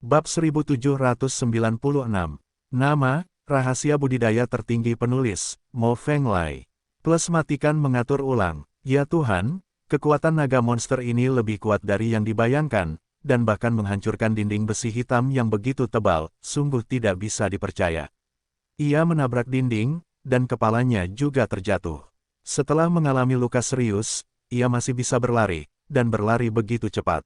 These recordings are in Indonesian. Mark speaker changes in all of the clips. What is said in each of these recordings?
Speaker 1: Bab 1796. Nama, rahasia budidaya tertinggi penulis, Mo Fenglai. Plus matikan mengatur ulang. Ya Tuhan, kekuatan naga monster ini lebih kuat dari yang dibayangkan, dan bahkan menghancurkan dinding besi hitam yang begitu tebal, sungguh tidak bisa dipercaya. Ia menabrak dinding, dan kepalanya juga terjatuh. Setelah mengalami luka serius, ia masih bisa berlari, dan berlari begitu cepat.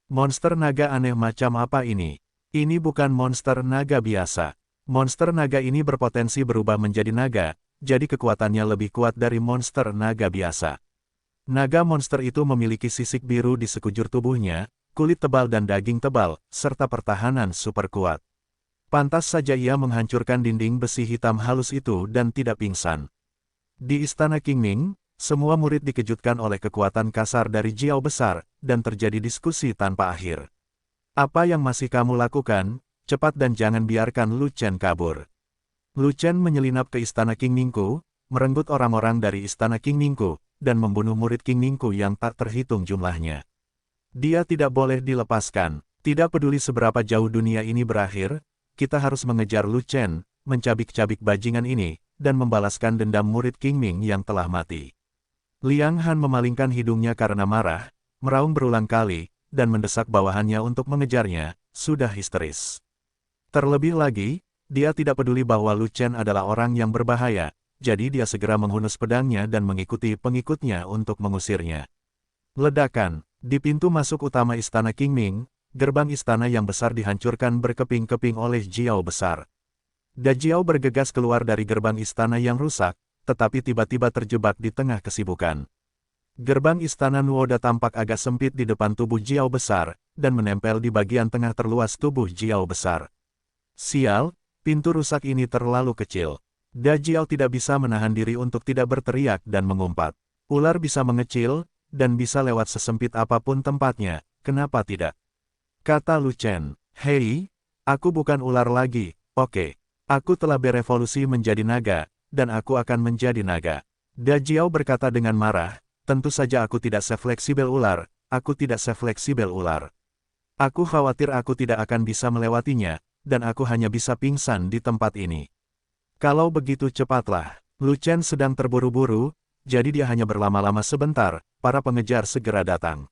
Speaker 1: Monster naga aneh macam apa ini? Ini bukan monster naga biasa. Monster naga ini berpotensi berubah menjadi naga, jadi kekuatannya lebih kuat dari monster naga biasa. Naga monster itu memiliki sisik biru di sekujur tubuhnya, kulit tebal dan daging tebal, serta pertahanan super kuat. Pantas saja ia menghancurkan dinding besi hitam halus itu dan tidak pingsan. Di Istana Qingming, semua murid dikejutkan oleh kekuatan kasar dari Jiao besar, dan terjadi diskusi tanpa akhir. Apa yang masih kamu lakukan? Cepat dan jangan biarkan Lu Chen kabur. Lu Chen menyelinap ke Istana Qingmingku, merenggut orang-orang dari Istana Qingmingku, dan membunuh murid Qingmingku yang tak terhitung jumlahnya. Dia tidak boleh dilepaskan. Tidak peduli seberapa jauh dunia ini berakhir, kita harus mengejar Lu Chen, mencabik-cabik bajingan ini, dan membalaskan dendam murid Qingming yang telah mati. Liang Han memalingkan hidungnya karena marah, meraung berulang kali, dan mendesak bawahannya untuk mengejarnya, sudah histeris. Terlebih lagi, dia tidak peduli bahwa Lu Chen adalah orang yang berbahaya, jadi dia segera menghunus pedangnya dan mengikuti pengikutnya untuk mengusirnya. Ledakan, di pintu masuk utama Istana Qingming, gerbang istana yang besar dihancurkan berkeping-keping oleh Jiao besar. Da Jiao bergegas keluar dari gerbang istana yang rusak, tetapi tiba-tiba terjebak di tengah kesibukan. Gerbang istana Nuoda tampak agak sempit di depan tubuh Jiao besar, dan menempel di bagian tengah terluas tubuh Jiao besar. Sial, pintu rusak ini terlalu kecil. Da Jiao tidak bisa menahan diri untuk tidak berteriak dan mengumpat. Ular bisa mengecil, dan bisa lewat sesempit apapun tempatnya, kenapa tidak? Kata Lu Chen, "Hei, aku bukan ular lagi, oke. Aku telah berevolusi menjadi naga, dan aku akan menjadi naga." Da Jiao berkata dengan marah, "Tentu saja aku tidak sefleksibel ular, aku tidak sefleksibel ular. Aku khawatir aku tidak akan bisa melewatinya, dan aku hanya bisa pingsan di tempat ini." Kalau begitu cepatlah. Lu Chen sedang terburu-buru, jadi dia hanya berlama-lama sebentar, para pengejar segera datang.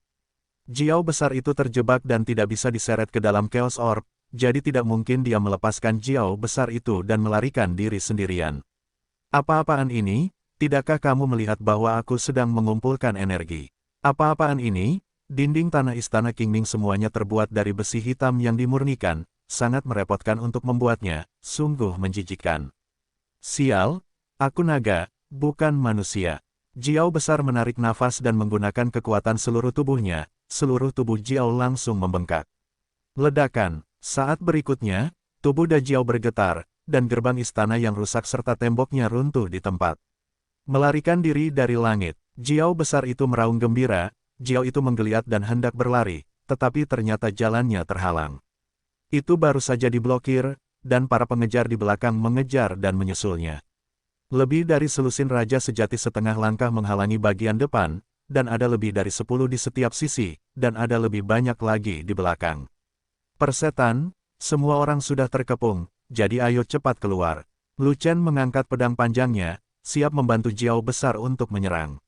Speaker 1: Jiao besar itu terjebak dan tidak bisa diseret ke dalam Chaos Orb, jadi tidak mungkin dia melepaskan Jiao besar itu dan melarikan diri sendirian. "Apa-apaan ini? Tidakkah kamu melihat bahwa aku sedang mengumpulkan energi? Apa-apaan ini?" Dinding tanah Istana Qingming semuanya terbuat dari besi hitam yang dimurnikan, sangat merepotkan untuk membuatnya, sungguh menjijikkan. "Sial, aku naga, bukan manusia." Jiao besar menarik nafas dan menggunakan kekuatan seluruh tubuhnya, seluruh tubuh Jiao langsung membengkak. Ledakan, saat berikutnya, tubuh Da Jiao bergetar, dan gerbang istana yang rusak serta temboknya runtuh di tempat. Melarikan diri dari langit, Jiao besar itu meraung gembira, Jiao itu menggeliat dan hendak berlari, tetapi ternyata jalannya terhalang. Itu baru saja diblokir, dan para pengejar di belakang mengejar dan menyusulnya. Lebih dari selusin raja sejati setengah langkah menghalangi bagian depan, dan ada lebih dari 10 di setiap sisi, dan ada lebih banyak lagi di belakang. Persetan, semua orang sudah terkepung, jadi ayo cepat keluar. Lu Chen mengangkat pedang panjangnya, siap membantu Jiao besar untuk menyerang.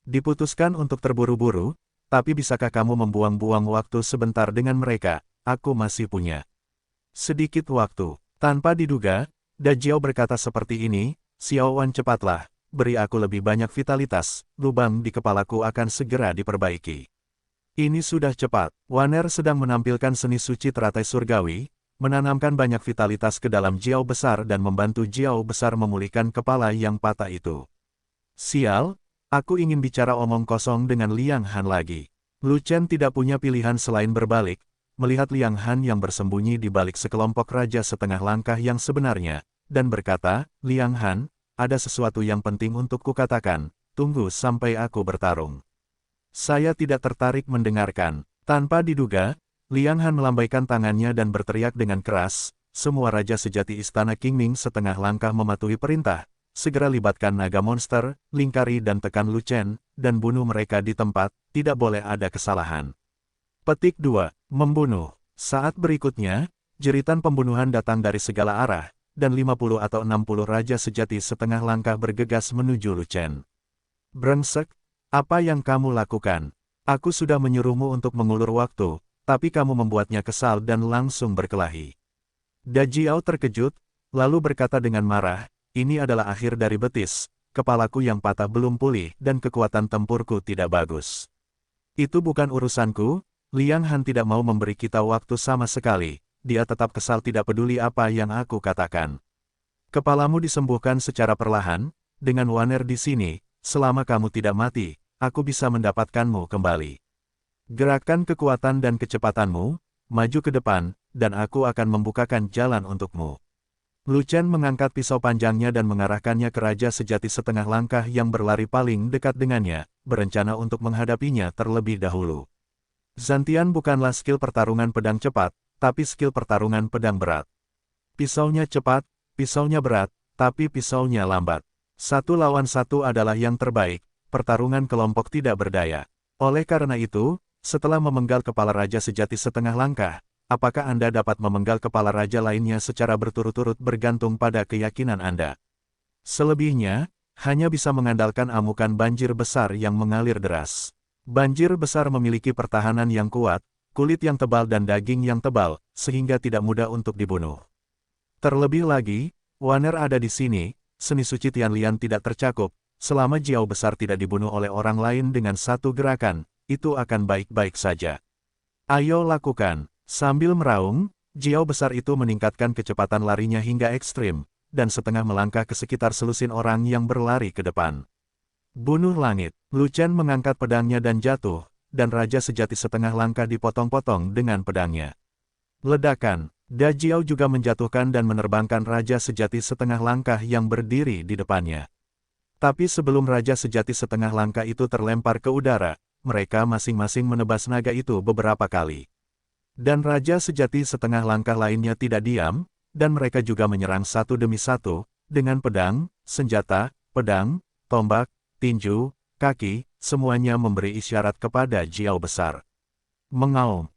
Speaker 1: Diputuskan untuk terburu-buru, tapi bisakah kamu membuang-buang waktu sebentar dengan mereka? Aku masih punya sedikit waktu. Tanpa diduga, Da Jiao berkata seperti ini, "Xiao Wan cepatlah, beri aku lebih banyak vitalitas, lubang di kepalaku akan segera diperbaiki." Ini sudah cepat. Waner sedang menampilkan seni suci teratai surgawi, menanamkan banyak vitalitas ke dalam Jiao besar dan membantu Jiao besar memulihkan kepala yang patah itu. "Sial, aku ingin bicara omong kosong dengan Liang Han lagi." Lu Chen tidak punya pilihan selain berbalik, melihat Liang Han yang bersembunyi di balik sekelompok raja setengah langkah yang sebenarnya, dan berkata, "Liang Han, ada sesuatu yang penting untuk kukatakan, tunggu sampai aku bertarung." "Saya tidak tertarik mendengarkan." Tanpa diduga, Liang Han melambaikan tangannya dan berteriak dengan keras, "Semua raja sejati Istana Qingming setengah langkah mematuhi perintah, segera libatkan naga monster, lingkari dan tekan Lu Chen, dan bunuh mereka di tempat, tidak boleh ada kesalahan." Petik 2. Membunuh. Saat berikutnya, jeritan pembunuhan datang dari segala arah, dan 50 atau 60 raja sejati setengah langkah bergegas menuju Lu Chen. Brengsek, apa yang kamu lakukan? Aku sudah menyuruhmu untuk mengulur waktu, tapi kamu membuatnya kesal dan langsung berkelahi. Da Jiao terkejut, lalu berkata dengan marah, ini adalah akhir dari betis, kepalaku yang patah belum pulih dan kekuatan tempurku tidak bagus. Itu bukan urusanku. Liang Han tidak mau memberi kita waktu sama sekali, dia tetap kesal tidak peduli apa yang aku katakan. Kepalamu disembuhkan secara perlahan, dengan Waner di sini, selama kamu tidak mati, aku bisa mendapatkanmu kembali. Gerakan kekuatan dan kecepatanmu, maju ke depan, dan aku akan membukakan jalan untukmu. Lu Chen mengangkat pisau panjangnya dan mengarahkannya ke raja sejati setengah langkah yang berlari paling dekat dengannya, berencana untuk menghadapinya terlebih dahulu. Zantian bukanlah skill pertarungan pedang cepat, tapi skill pertarungan pedang berat. Pisaunya cepat, pisaunya berat, tapi pisaunya lambat. 1 lawan 1 adalah yang terbaik, pertarungan kelompok tidak berdaya. Oleh karena itu, setelah memenggal kepala raja sejati setengah langkah, apakah Anda dapat memenggal kepala raja lainnya secara berturut-turut bergantung pada keyakinan Anda. Selebihnya, hanya bisa mengandalkan amukan banjir besar yang mengalir deras. Banjir besar memiliki pertahanan yang kuat, kulit yang tebal dan daging yang tebal, sehingga tidak mudah untuk dibunuh. Terlebih lagi, Waner ada di sini, seni suci Tianlian tidak tercakup, selama Jiao besar tidak dibunuh oleh orang lain dengan satu gerakan, itu akan baik-baik saja. Ayo lakukan. Sambil meraung, Jiao besar itu meningkatkan kecepatan larinya hingga ekstrim, dan setengah melangkah ke sekitar selusin orang yang berlari ke depan. Bunuh langit. Lu Chen mengangkat pedangnya dan jatuh, dan raja sejati setengah langkah dipotong-potong dengan pedangnya. Ledakan. Da Jiao juga menjatuhkan dan menerbangkan raja sejati setengah langkah yang berdiri di depannya. Tapi sebelum raja sejati setengah langkah itu terlempar ke udara, mereka masing-masing menebas naga itu beberapa kali. Dan raja sejati setengah langkah lainnya tidak diam, dan mereka juga menyerang satu demi satu, dengan pedang, senjata, pedang, tombak, tinju, kaki, semuanya memberi isyarat kepada Jiao besar. Mengaum,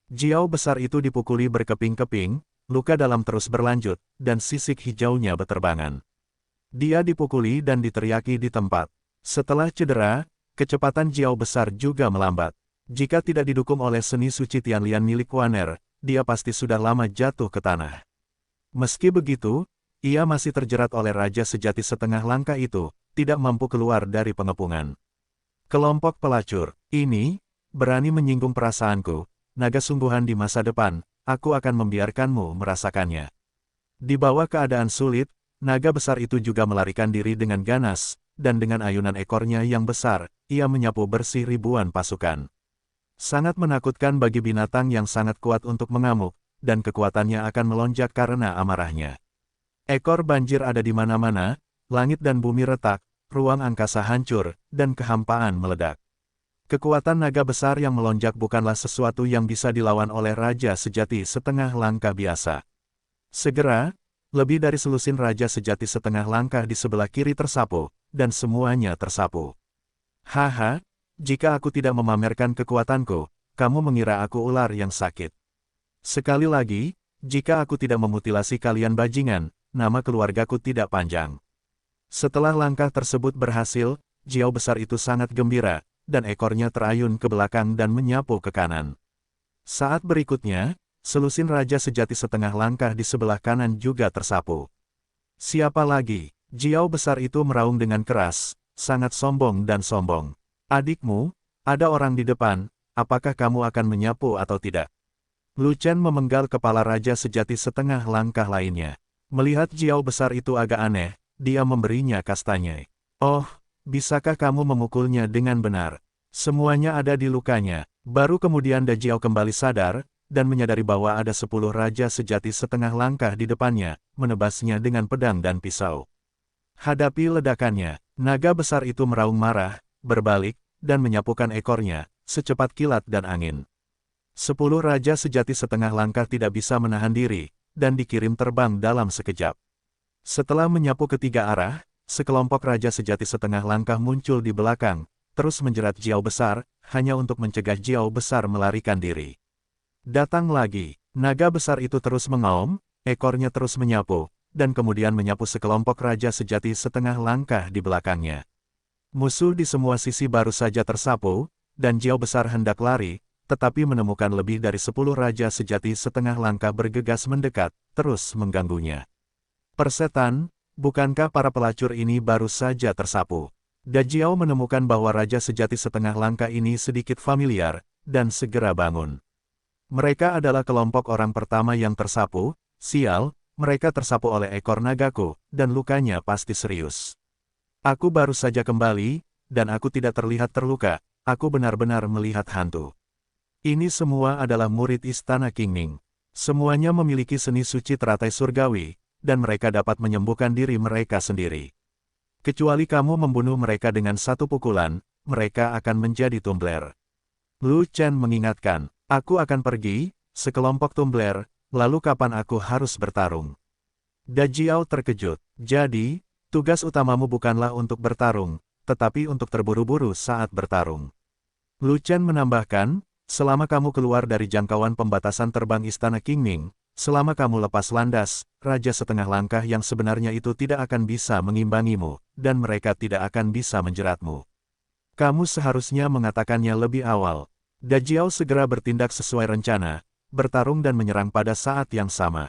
Speaker 1: Jiao besar itu dipukuli berkeping-keping, luka dalam terus berlanjut, dan sisik hijaunya beterbangan. Dia dipukuli dan diteriaki di tempat. Setelah cedera, kecepatan Jiao besar juga melambat. Jika tidak didukung oleh seni suci Tianlian milik Waner, dia pasti sudah lama jatuh ke tanah. Meski begitu, ia masih terjerat oleh raja sejati setengah langkah itu, tidak mampu keluar dari pengepungan. Kelompok pelacur, ini, berani menyinggung perasaanku, naga sungguhan di masa depan, aku akan membiarkanmu merasakannya. Di bawah keadaan sulit, naga besar itu juga melarikan diri dengan ganas, dan dengan ayunan ekornya yang besar, ia menyapu bersih ribuan pasukan. Sangat menakutkan bagi binatang yang sangat kuat untuk mengamuk, dan kekuatannya akan melonjak karena amarahnya. Ekor banjir ada di mana-mana, langit dan bumi retak, ruang angkasa hancur, dan kehampaan meledak. Kekuatan naga besar yang melonjak bukanlah sesuatu yang bisa dilawan oleh raja sejati setengah langkah biasa. Segera, lebih dari selusin raja sejati setengah langkah di sebelah kiri tersapu, dan semuanya tersapu. Haha, jika aku tidak memamerkan kekuatanku, kamu mengira aku ular yang sakit. Sekali lagi, jika aku tidak memutilasi kalian bajingan, nama keluargaku tidak panjang. Setelah langkah tersebut berhasil, Jiao besar itu sangat gembira, dan ekornya terayun ke belakang dan menyapu ke kanan. Saat berikutnya, selusin raja sejati setengah langkah di sebelah kanan juga tersapu. Siapa lagi? Jiao besar itu meraung dengan keras, sangat sombong dan sombong. Adikmu, ada orang di depan, apakah kamu akan menyapu atau tidak? Lu Chen memenggal kepala raja sejati setengah langkah lainnya. Melihat Jiao besar itu agak aneh, dia memberinya kastanya. Oh, bisakah kamu memukulnya dengan benar? Semuanya ada di lukanya. Baru kemudian Da Jiao kembali sadar, dan menyadari bahwa ada 10 raja sejati setengah langkah di depannya, menebasnya dengan pedang dan pisau. Hadapi ledakannya, naga besar itu meraung marah, berbalik, dan menyapukan ekornya, secepat kilat dan angin. 10 raja sejati setengah langkah tidak bisa menahan diri, dan dikirim terbang dalam sekejap. Setelah menyapu ketiga arah, sekelompok raja sejati setengah langkah muncul di belakang, terus menjerat Jiao besar, hanya untuk mencegah Jiao besar melarikan diri. Datang lagi. Naga besar itu terus mengaum, ekornya terus menyapu, dan kemudian menyapu sekelompok raja sejati setengah langkah di belakangnya. Musuh di semua sisi baru saja tersapu, dan Jiao besar hendak lari, tetapi menemukan lebih dari 10 raja sejati setengah langkah bergegas mendekat, terus mengganggunya. Persetan, bukankah para pelacur ini baru saja tersapu? Jiao menemukan bahwa raja sejati setengah langkah ini sedikit familiar, dan segera bangun. Mereka adalah kelompok orang pertama yang tersapu, sial, mereka tersapu oleh ekor nagaku, dan lukanya pasti serius. Aku baru saja kembali, dan aku tidak terlihat terluka, aku benar-benar melihat hantu. Ini semua adalah murid Istana Qingming. Semuanya memiliki seni suci teratai surgawi, dan mereka dapat menyembuhkan diri mereka sendiri. Kecuali kamu membunuh mereka dengan satu pukulan, mereka akan menjadi tumbler. Lu Chen mengingatkan. Aku akan pergi, sekelompok tumbler, lalu kapan aku harus bertarung? Jiao terkejut. Jadi, tugas utamamu bukanlah untuk bertarung, tetapi untuk terburu-buru saat bertarung. Lu Chen menambahkan, selama kamu keluar dari jangkauan pembatasan terbang Istana Qingming, selama kamu lepas landas, raja setengah langkah yang sebenarnya itu tidak akan bisa mengimbangimu, dan mereka tidak akan bisa menjeratmu. Kamu seharusnya mengatakannya lebih awal. Jiao segera bertindak sesuai rencana, bertarung dan menyerang pada saat yang sama.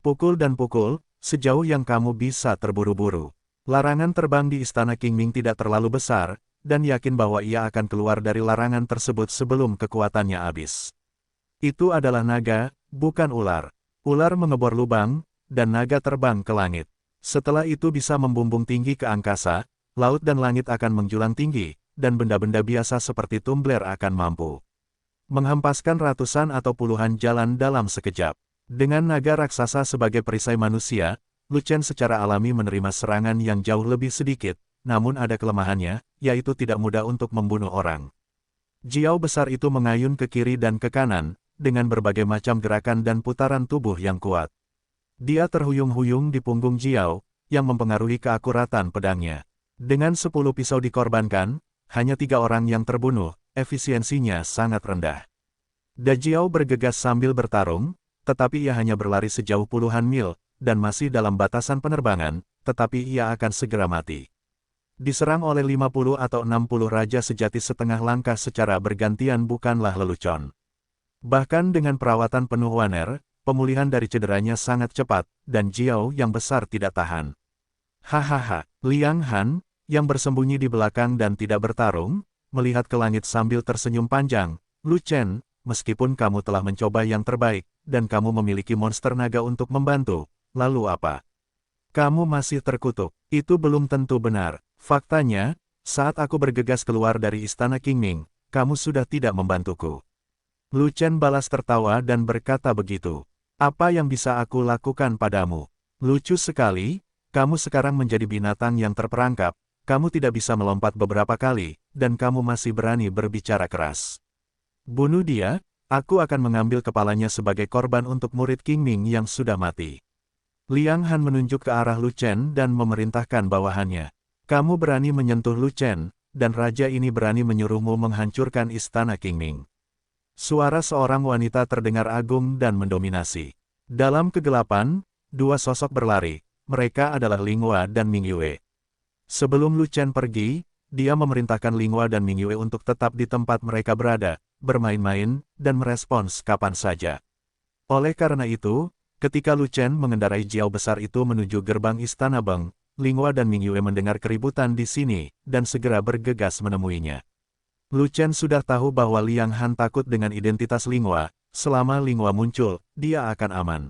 Speaker 1: Pukul dan pukul, sejauh yang kamu bisa terburu-buru. Larangan terbang di Istana Qingming tidak terlalu besar, dan yakin bahwa ia akan keluar dari larangan tersebut sebelum kekuatannya habis. Itu adalah naga, bukan ular. Ular mengebor lubang, dan naga terbang ke langit. Setelah itu bisa membumbung tinggi ke angkasa, laut dan langit akan menjulang tinggi, dan benda-benda biasa seperti tumbler akan mampu menghempaskan ratusan atau puluhan jalan dalam sekejap. Dengan naga raksasa sebagai perisai manusia, Lu Chen secara alami menerima serangan yang jauh lebih sedikit, namun ada kelemahannya, yaitu tidak mudah untuk membunuh orang. Jiao besar itu mengayun ke kiri dan ke kanan, dengan berbagai macam gerakan dan putaran tubuh yang kuat. Dia terhuyung-huyung di punggung Jiao, yang mempengaruhi keakuratan pedangnya. Dengan 10 pisau dikorbankan, hanya 3 orang yang terbunuh, efisiensinya sangat rendah. Jiao bergegas sambil bertarung, tetapi ia hanya berlari sejauh puluhan mil, dan masih dalam batasan penerbangan, tetapi ia akan segera mati. Diserang oleh 50 atau 60 raja sejati setengah langkah secara bergantian bukanlah lelucon. Bahkan dengan perawatan penuh Waner, pemulihan dari cederanya sangat cepat, dan Jiao yang besar tidak tahan. Hahaha, Liang Han, yang bersembunyi di belakang dan tidak bertarung, melihat ke langit sambil tersenyum panjang. Lu Chen, meskipun kamu telah mencoba yang terbaik, dan kamu memiliki monster naga untuk membantu, lalu apa? Kamu masih terkutuk. Itu belum tentu benar. Faktanya, saat aku bergegas keluar dari Istana Qingming, kamu sudah tidak membantuku. Lu Chen balas tertawa dan berkata begitu. Apa yang bisa aku lakukan padamu? Lucu sekali, kamu sekarang menjadi binatang yang terperangkap, kamu tidak bisa melompat beberapa kali, dan kamu masih berani berbicara keras. Bunuh dia, aku akan mengambil kepalanya sebagai korban untuk murid Qingming yang sudah mati. Liang Han menunjuk ke arah Lu Chen dan memerintahkan bawahannya. Kamu berani menyentuh Lu Chen, dan raja ini berani menyuruhmu menghancurkan Istana Qingming. Suara seorang wanita terdengar agung dan mendominasi. Dalam kegelapan, 2 sosok berlari, mereka adalah Linghua dan Mingyue. Sebelum Lu Chen pergi, dia memerintahkan Linghua dan Mingyue untuk tetap di tempat mereka berada, bermain-main, dan merespons kapan saja. Oleh karena itu, ketika Lu Chen mengendarai Jiao besar itu menuju gerbang Istana Beng, Linghua dan Mingyue mendengar keributan di sini, dan segera bergegas menemuinya. Lu Chen sudah tahu bahwa Liang Han takut dengan identitas Linghua, selama Linghua muncul, dia akan aman.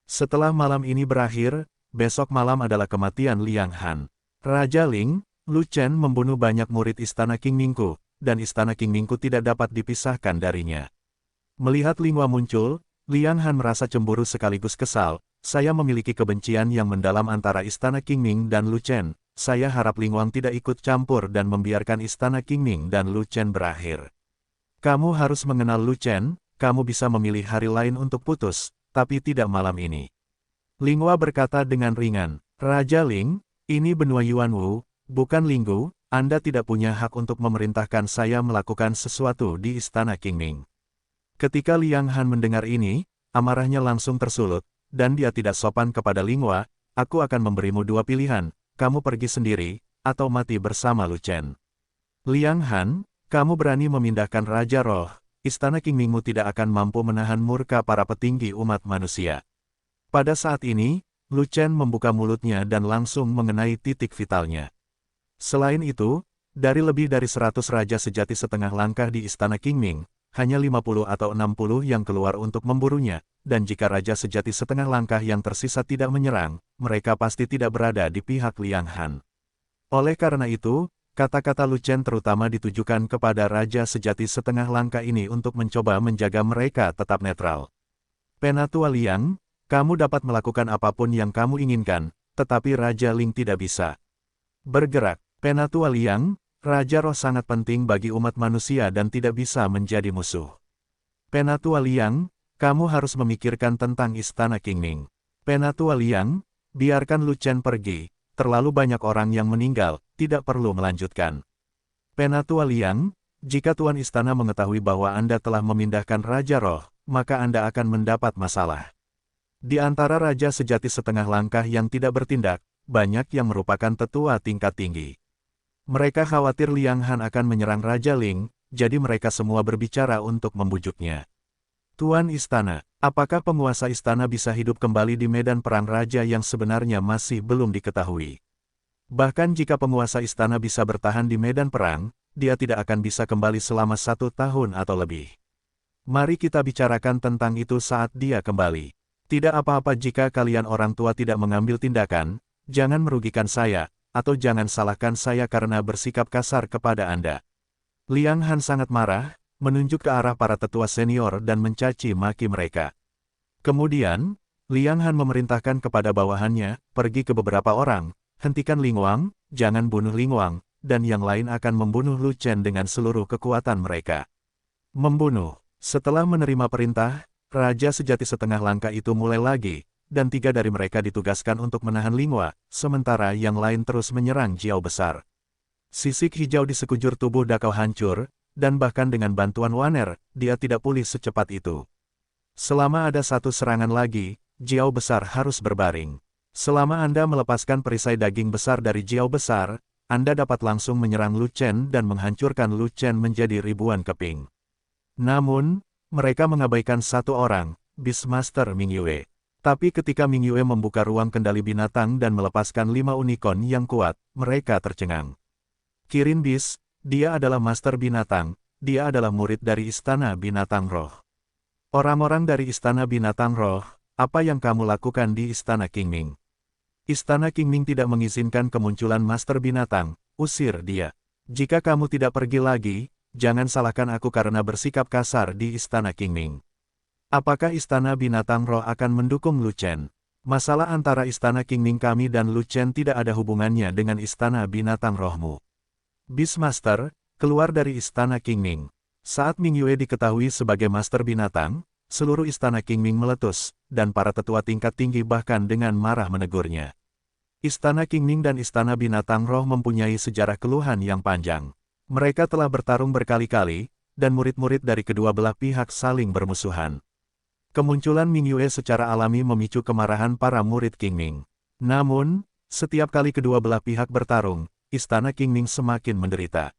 Speaker 1: Setelah malam ini berakhir, besok malam adalah kematian Liang Han. Raja Ling, Lu Chen membunuh banyak murid Istana Qingmingku, dan Istana Qingmingku tidak dapat dipisahkan darinya. Melihat Linghua muncul, Liang Han merasa cemburu sekaligus kesal. Saya memiliki kebencian yang mendalam antara Istana Qingming dan Lu Chen. Saya harap Linghua tidak ikut campur dan membiarkan Istana Qingming dan Lu Chen berakhir. Kamu harus mengenal Lu Chen, kamu bisa memilih hari lain untuk putus, tapi tidak malam ini. Linghua berkata dengan ringan, Raja Ling, ini benua Yuanwu, bukan Linggu, Anda tidak punya hak untuk memerintahkan saya melakukan sesuatu di Istana Qingming. Ketika Liang Han mendengar ini, amarahnya langsung tersulut, dan dia tidak sopan kepada Lingua. Aku akan memberimu dua pilihan, kamu pergi sendiri, atau mati bersama Lu Chen. Liang Han, kamu berani memindahkan Raja Roh, Istana Qingmingmu tidak akan mampu menahan murka para petinggi umat manusia. Pada saat ini, Lu Chen membuka mulutnya dan langsung mengenai titik vitalnya. Selain itu, dari lebih dari 100 raja sejati setengah langkah di Istana Qingming, hanya 50 atau 60 yang keluar untuk memburunya, dan jika raja sejati setengah langkah yang tersisa tidak menyerang, mereka pasti tidak berada di pihak Liang Han. Oleh karena itu, kata-kata Lu Chen terutama ditujukan kepada raja sejati setengah langkah ini untuk mencoba menjaga mereka tetap netral. Penatua Liang, kamu dapat melakukan apapun yang kamu inginkan, tetapi Raja Ling tidak bisa bergerak. Penatua Liang, Raja Roh sangat penting bagi umat manusia dan tidak bisa menjadi musuh. Penatua Liang, kamu harus memikirkan tentang Istana Qingming. Penatua Liang, biarkan Lu Chen pergi, terlalu banyak orang yang meninggal, tidak perlu melanjutkan. Penatua Liang, jika Tuan Istana mengetahui bahwa Anda telah memindahkan Raja Roh, maka Anda akan mendapat masalah. Di antara Raja sejati setengah langkah yang tidak bertindak, banyak yang merupakan tetua tingkat tinggi. Mereka khawatir Liang Han akan menyerang Raja Ling, jadi mereka semua berbicara untuk membujuknya. Tuan Istana, apakah penguasa istana bisa hidup kembali di medan perang raja yang sebenarnya masih belum diketahui? Bahkan jika penguasa istana bisa bertahan di medan perang, dia tidak akan bisa kembali selama 1 tahun atau lebih. Mari kita bicarakan tentang itu saat dia kembali. Tidak apa-apa jika kalian orang tua tidak mengambil tindakan, jangan merugikan saya, atau jangan salahkan saya karena bersikap kasar kepada Anda. Liang Han sangat marah, menunjuk ke arah para tetua senior dan mencaci maki mereka. Kemudian, Liang Han memerintahkan kepada bawahannya, pergi ke beberapa orang, hentikan Ling Wang, jangan bunuh Ling Wang, dan yang lain akan membunuh Lu Chen dengan seluruh kekuatan mereka. Membunuh. Setelah menerima perintah, Raja sejati setengah langkah itu mulai lagi, dan 3 dari mereka ditugaskan untuk menahan Lingua, sementara yang lain terus menyerang Jiao besar. Sisik hijau di sekujur tubuh Dakao hancur, dan bahkan dengan bantuan Waner, dia tidak pulih secepat itu. Selama ada 1 serangan lagi, Jiao besar harus berbaring. Selama Anda melepaskan perisai daging besar dari Jiao besar, Anda dapat langsung menyerang Lu Chen dan menghancurkan Lu Chen menjadi ribuan keping. Namun, mereka mengabaikan 1 orang, Beastmaster Ming Yue. Tapi ketika Ming Yue membuka ruang kendali binatang dan melepaskan 5 unicorn yang kuat, mereka tercengang. Kirin Beast, dia adalah Master Binatang, dia adalah murid dari Istana Binatang Roh. Orang-orang dari Istana Binatang Roh, apa yang kamu lakukan di Istana Qingming? Istana Qingming tidak mengizinkan kemunculan Master Binatang, usir dia. Jika kamu tidak pergi lagi, jangan salahkan aku karena bersikap kasar di Istana Qingming. Apakah Istana Binatang Roh akan mendukung Lu Chen? Masalah antara Istana Qingming kami dan Lu Chen tidak ada hubungannya dengan Istana Binatang Rohmu. Beastmaster, keluar dari Istana Qingming. Saat Ming Yue diketahui sebagai Master Binatang, seluruh Istana Qingming meletus, dan para tetua tingkat tinggi bahkan dengan marah menegurnya. Istana Qingming dan Istana Binatang Roh mempunyai sejarah keluhan yang panjang. Mereka telah bertarung berkali-kali, dan murid-murid dari kedua belah pihak saling bermusuhan. Kemunculan Ming Yue secara alami memicu kemarahan para murid Qingming. Namun, setiap kali kedua belah pihak bertarung, Istana Qingming semakin menderita.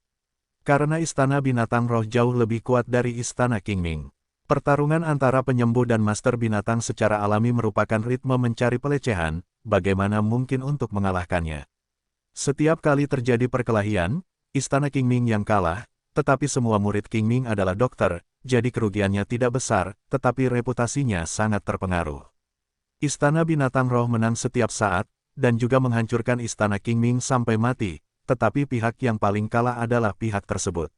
Speaker 1: Karena Istana Binatang Roh jauh lebih kuat dari Istana Qingming. Pertarungan antara penyembuh dan Master Binatang secara alami merupakan ritme mencari pelecehan, bagaimana mungkin untuk mengalahkannya. Setiap kali terjadi perkelahian, Istana Qingming yang kalah, tetapi semua murid Qingming adalah dokter, jadi kerugiannya tidak besar, tetapi reputasinya sangat terpengaruh. Istana Binatang Roh menang setiap saat, dan juga menghancurkan Istana Qingming sampai mati, tetapi pihak yang paling kalah adalah pihak tersebut.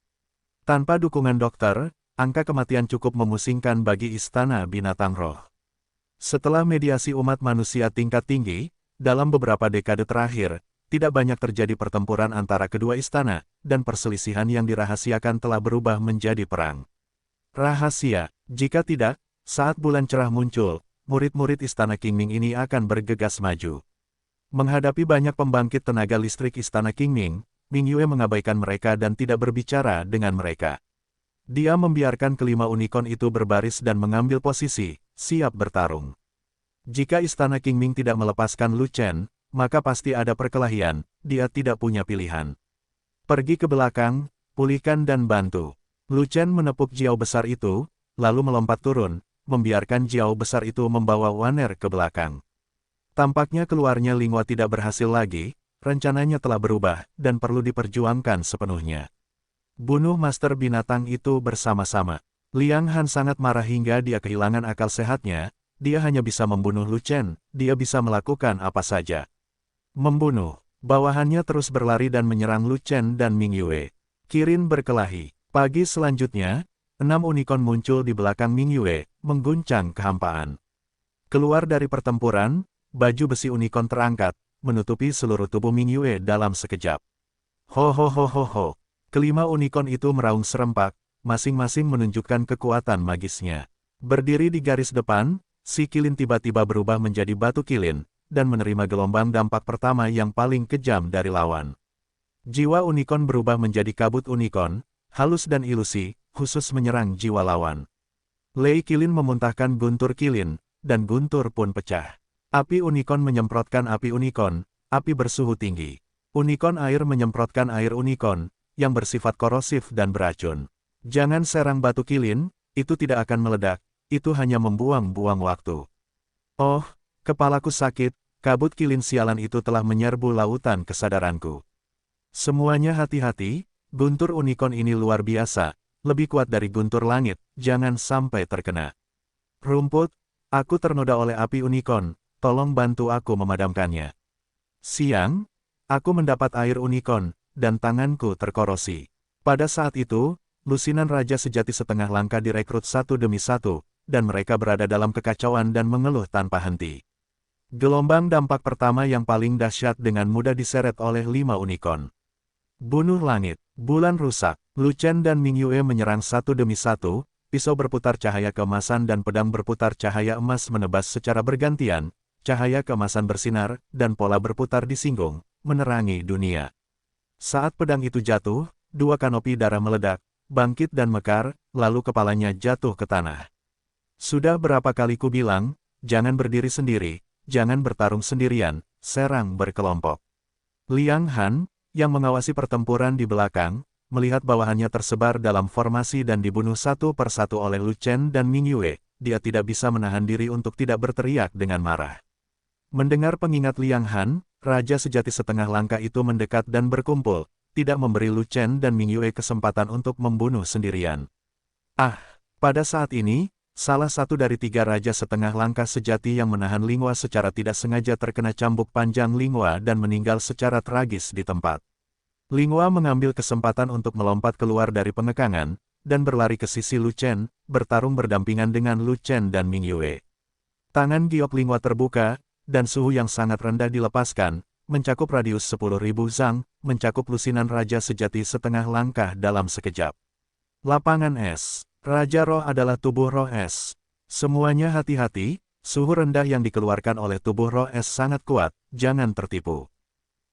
Speaker 1: Tanpa dukungan dokter, angka kematian cukup memusingkan bagi Istana Binatang Roh. Setelah mediasi umat manusia tingkat tinggi, dalam beberapa dekade terakhir, tidak banyak terjadi pertempuran antara kedua istana, dan perselisihan yang dirahasiakan telah berubah menjadi perang. Rahasia, jika tidak, saat bulan cerah muncul, murid-murid Istana Qingming ini akan bergegas maju. Menghadapi banyak pembangkit tenaga listrik Istana Qingming, Ming Yue mengabaikan mereka dan tidak berbicara dengan mereka. Dia membiarkan kelima unicorn itu berbaris dan mengambil posisi, siap bertarung. Jika Istana Qingming tidak melepaskan Lu Chen, maka pasti ada perkelahian, dia tidak punya pilihan. Pergi ke belakang, pulihkan dan bantu. Lu Chen menepuk Jiao besar itu, lalu melompat turun, membiarkan Jiao besar itu membawa Waner ke belakang. Tampaknya keluarnya Linghua tidak berhasil lagi, rencananya telah berubah, dan perlu diperjuangkan sepenuhnya. Bunuh Master Binatang itu bersama-sama. Liang Han sangat marah hingga dia kehilangan akal sehatnya, dia hanya bisa membunuh Lu Chen, dia bisa melakukan apa saja. Membunuh. Bawahannya terus berlari dan menyerang Lu Chen dan Ming Yue. Kirin berkelahi. Pagi selanjutnya, 6 unicorn muncul di belakang Ming Yue, mengguncang kehampaan. Keluar dari pertempuran, baju besi unicorn terangkat, menutupi seluruh tubuh Ming Yue dalam sekejap. Ho ho ho ho ho. Kelima unicorn itu meraung serempak, masing-masing menunjukkan kekuatan magisnya. Berdiri di garis depan, si kilin tiba-tiba berubah menjadi batu kilin, dan menerima gelombang dampak pertama yang paling kejam dari lawan. Jiwa unicorn berubah menjadi kabut unicorn, halus dan ilusi, khusus menyerang jiwa lawan. Lei kilin memuntahkan guntur kilin, dan guntur pun pecah. Api unicorn menyemprotkan api unicorn, api bersuhu tinggi. Unicorn air menyemprotkan air unicorn, yang bersifat korosif dan beracun. Jangan serang batu kilin, itu tidak akan meledak, itu hanya membuang-buang waktu. Oh, kepalaku sakit, kabut kilin sialan itu telah menyerbu lautan kesadaranku. Semuanya hati-hati, guntur unicorn ini luar biasa, lebih kuat dari guntur langit, jangan sampai terkena. Rumput, aku ternoda oleh api unicorn, tolong bantu aku memadamkannya. Siang, aku mendapat air unicorn, dan tanganku terkorosi. Pada saat itu, lusinan Raja Sejati setengah langkah direkrut satu demi satu, dan mereka berada dalam kekacauan dan mengeluh tanpa henti. Gelombang dampak pertama yang paling dahsyat dengan mudah diseret oleh 5 unicorn. Bunuh langit, bulan rusak, Lu Chen dan Ming Yue menyerang satu demi satu, pisau berputar cahaya keemasan dan pedang berputar cahaya emas menebas secara bergantian, cahaya keemasan bersinar, dan pola berputar disinggung, menerangi dunia. Saat pedang itu jatuh, 2 kanopi darah meledak, bangkit dan mekar, lalu kepalanya jatuh ke tanah. Sudah berapa kali ku bilang, jangan berdiri sendiri, jangan bertarung sendirian, serang berkelompok. Liang Han, yang mengawasi pertempuran di belakang, melihat bawahannya tersebar dalam formasi dan dibunuh satu persatu oleh Lu Chen dan Ming Yue, dia tidak bisa menahan diri untuk tidak berteriak dengan marah. Mendengar pengingat Liang Han, Raja Sejati setengah langkah itu mendekat dan berkumpul, tidak memberi Lu Chen dan Ming Yue kesempatan untuk membunuh sendirian. Ah, pada saat ini, salah satu dari 3 Raja setengah langkah sejati yang menahan Linghua secara tidak sengaja terkena cambuk panjang Linghua dan meninggal secara tragis di tempat. Linghua mengambil kesempatan untuk melompat keluar dari pengekangan, dan berlari ke sisi Lu Chen, bertarung berdampingan dengan Lu Chen dan Ming Yue. Tangan giok Linghua terbuka, dan suhu yang sangat rendah dilepaskan, mencakup radius 10.000 zang, mencakup lusinan Raja Sejati setengah langkah dalam sekejap. Lapangan es. Raja Roh adalah tubuh roh es. Semuanya hati-hati, suhu rendah yang dikeluarkan oleh tubuh roh es sangat kuat, jangan tertipu.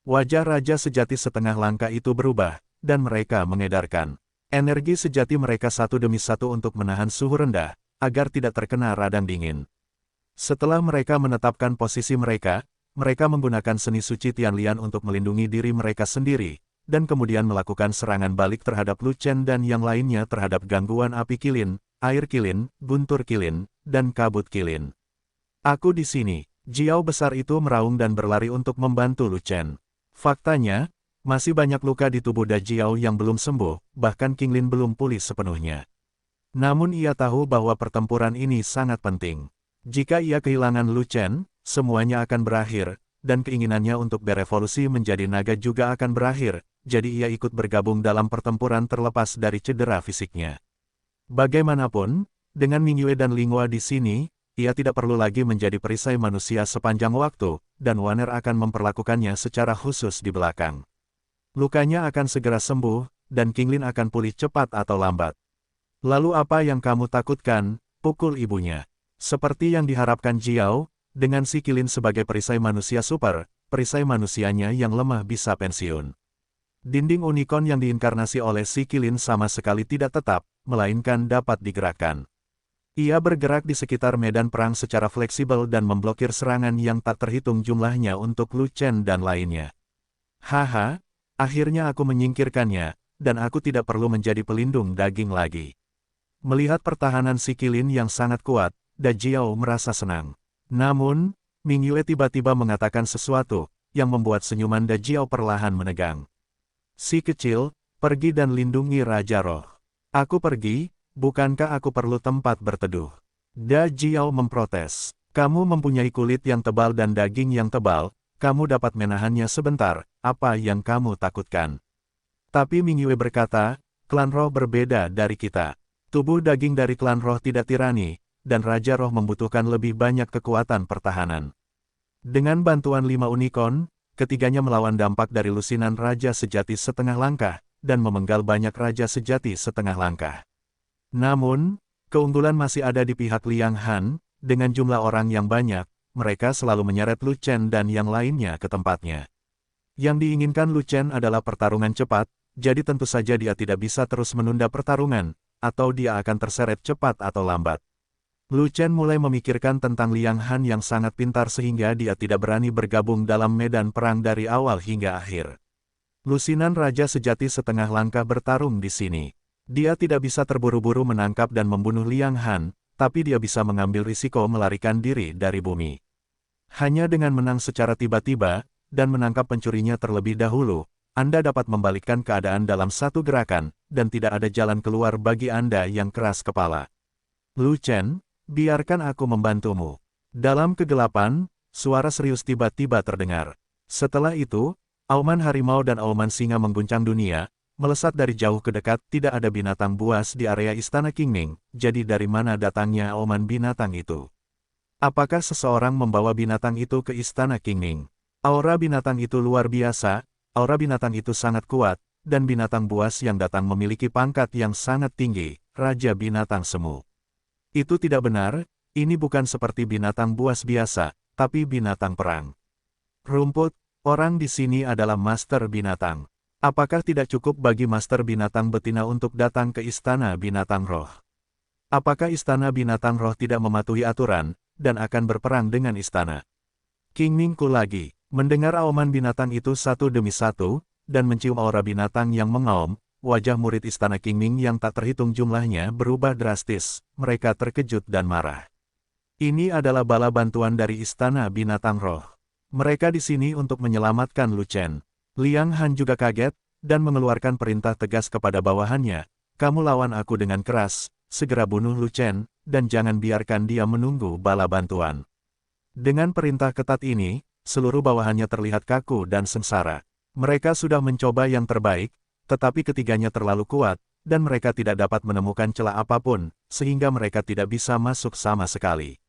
Speaker 1: Wajah Raja Sejati setengah langkah itu berubah, dan mereka mengedarkan energi sejati mereka satu demi satu untuk menahan suhu rendah, agar tidak terkena radang dingin. Setelah mereka menetapkan posisi mereka menggunakan seni suci Tianlian untuk melindungi diri mereka sendiri, dan kemudian melakukan serangan balik terhadap Lu Chen dan yang lainnya terhadap gangguan api kilin, air kilin, guntur kilin, dan kabut kilin. Aku di sini. Jiao besar itu meraung dan berlari untuk membantu Lu Chen. Faktanya, masih banyak luka di tubuh Da Jiao yang belum sembuh, bahkan Qinglin belum pulih sepenuhnya. Namun ia tahu bahwa pertempuran ini sangat penting. Jika ia kehilangan Lu Chen, semuanya akan berakhir, dan keinginannya untuk berevolusi menjadi naga juga akan berakhir, jadi ia ikut bergabung dalam pertempuran terlepas dari cedera fisiknya. Bagaimanapun, dengan Ming Yue dan Linghua di sini, ia tidak perlu lagi menjadi perisai manusia sepanjang waktu, dan Waner akan memperlakukannya secara khusus di belakang. Lukanya akan segera sembuh, dan Qinglin akan pulih cepat atau lambat. Lalu apa yang kamu takutkan? Pukul ibunya. Seperti yang diharapkan Jiao, dengan si Qilin sebagai perisai manusia super, perisai manusianya yang lemah bisa pensiun. Dinding unicorn yang diinkarnasi oleh si Qilin sama sekali tidak tetap, melainkan dapat digerakkan. Ia bergerak di sekitar medan perang secara fleksibel dan memblokir serangan yang tak terhitung jumlahnya untuk Lu Chen dan lainnya. Haha, akhirnya aku menyingkirkannya, dan aku tidak perlu menjadi pelindung daging lagi. Melihat pertahanan si Qilin yang sangat kuat, Da Jiao merasa senang. Namun, Ming Yue tiba-tiba mengatakan sesuatu, yang membuat senyuman Da Jiao perlahan menegang. Si kecil, pergi dan lindungi Raja Roh. Aku pergi, bukankah aku perlu tempat berteduh? Da Jiao memprotes. Kamu mempunyai kulit yang tebal dan daging yang tebal, kamu dapat menahannya sebentar, apa yang kamu takutkan? Tapi Ming Yue berkata, klan roh berbeda dari kita. Tubuh daging dari klan roh tidak tirani, dan Raja Roh membutuhkan lebih banyak kekuatan pertahanan. Dengan bantuan 5 unicorn, ketiganya melawan dampak dari lusinan Raja Sejati setengah langkah, dan memenggal banyak Raja Sejati setengah langkah. Namun, keunggulan masih ada di pihak Liang Han, dengan jumlah orang yang banyak, mereka selalu menyeret Lu Chen dan yang lainnya ke tempatnya. Yang diinginkan Lu Chen adalah pertarungan cepat, jadi tentu saja dia tidak bisa terus menunda pertarungan, atau dia akan terseret cepat atau lambat. Lu Chen mulai memikirkan tentang Liang Han yang sangat pintar sehingga dia tidak berani bergabung dalam medan perang dari awal hingga akhir. Lusinan Raja Sejati setengah langkah bertarung di sini. Dia tidak bisa terburu-buru menangkap dan membunuh Liang Han, tapi dia bisa mengambil risiko melarikan diri dari bumi. Hanya dengan menang secara tiba-tiba, dan menangkap pencurinya terlebih dahulu, Anda dapat membalikkan keadaan dalam satu gerakan, dan tidak ada jalan keluar bagi Anda yang keras kepala. Lu Chen, biarkan aku membantumu. Dalam kegelapan, suara serius tiba-tiba terdengar. Setelah itu, auman harimau dan auman singa mengguncang dunia, melesat dari jauh ke dekat. Tidak ada binatang buas di area Istana Qingming, jadi dari mana datangnya auman binatang itu? Apakah seseorang membawa binatang itu ke Istana Qingming? Aura binatang itu luar biasa, aura binatang itu sangat kuat, dan binatang buas yang datang memiliki pangkat yang sangat tinggi, Raja Binatang Semu. Itu tidak benar, ini bukan seperti binatang buas biasa, tapi binatang perang. Rumput, orang di sini adalah master binatang. Apakah tidak cukup bagi master binatang betina untuk datang ke Istana Binatang Roh? Apakah Istana Binatang Roh tidak mematuhi aturan, dan akan berperang dengan istana? Qingming Ku lagi, mendengar auman binatang itu satu demi satu, dan mencium aura binatang yang mengaum. Wajah murid Istana Qingming yang tak terhitung jumlahnya berubah drastis, mereka terkejut dan marah. Ini adalah bala bantuan dari Istana Binatang Roh. Mereka di sini untuk menyelamatkan Lu Chen. Liang Han juga kaget, dan mengeluarkan perintah tegas kepada bawahannya, kamu lawan aku dengan keras, segera bunuh Lu Chen, dan jangan biarkan dia menunggu bala bantuan. Dengan perintah ketat ini, seluruh bawahannya terlihat kaku dan sengsara. Mereka sudah mencoba yang terbaik, tetapi ketiganya terlalu kuat, dan mereka tidak dapat menemukan celah apapun, sehingga mereka tidak bisa masuk sama sekali.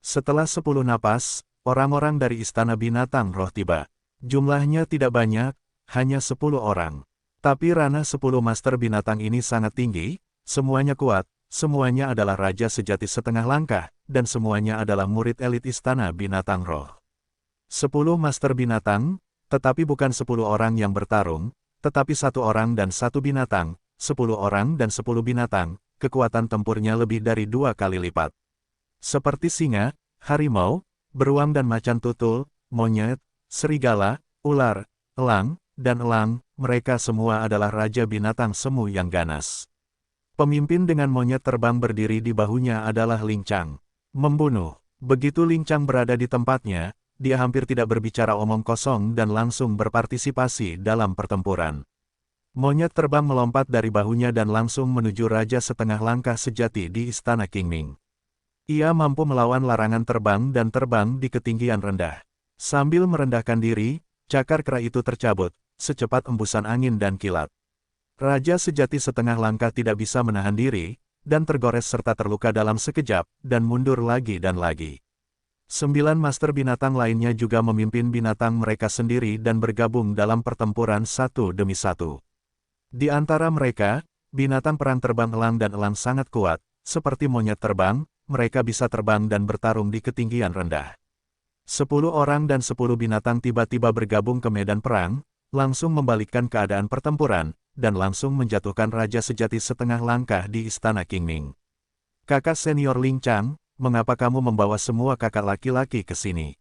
Speaker 1: Setelah 10 napas, orang-orang dari Istana Binatang Roh tiba. Jumlahnya tidak banyak, hanya 10 orang. Tapi ranah 10 master binatang ini sangat tinggi, semuanya kuat, semuanya adalah Raja Sejati setengah langkah, dan semuanya adalah murid elit Istana Binatang Roh. 10 master binatang, tetapi bukan 10 orang yang bertarung, tetapi 1 orang dan 1 binatang, 10 orang dan 10 binatang, kekuatan tempurnya lebih dari 2 kali lipat. Seperti singa, harimau, beruang dan macan tutul, monyet, serigala, ular, elang, dan elang, mereka semua adalah Raja Binatang Semu yang ganas. Pemimpin dengan monyet terbang berdiri di bahunya adalah Ling Chang. Membunuh. Begitu Ling Chang berada di tempatnya, dia hampir tidak berbicara omong kosong dan langsung berpartisipasi dalam pertempuran. Monyet terbang melompat dari bahunya dan langsung menuju Raja setengah langkah sejati di Istana Qingming. Ia mampu melawan larangan terbang dan terbang di ketinggian rendah. Sambil merendahkan diri, cakar kera itu tercabut, secepat embusan angin dan kilat. Raja sejati setengah langkah tidak bisa menahan diri, dan tergores serta terluka dalam sekejap, dan mundur lagi dan lagi. 9 master binatang lainnya juga memimpin binatang mereka sendiri dan bergabung dalam pertempuran satu demi satu. Di antara mereka, binatang perang terbang elang dan elang sangat kuat, seperti monyet terbang, mereka bisa terbang dan bertarung di ketinggian rendah. 10 orang dan 10 binatang tiba-tiba bergabung ke medan perang, langsung membalikkan keadaan pertempuran, dan langsung menjatuhkan Raja Sejati setengah langkah di Istana Qingming. Kakak senior Ling Chang, mengapa kamu membawa semua kakak laki-laki ke sini?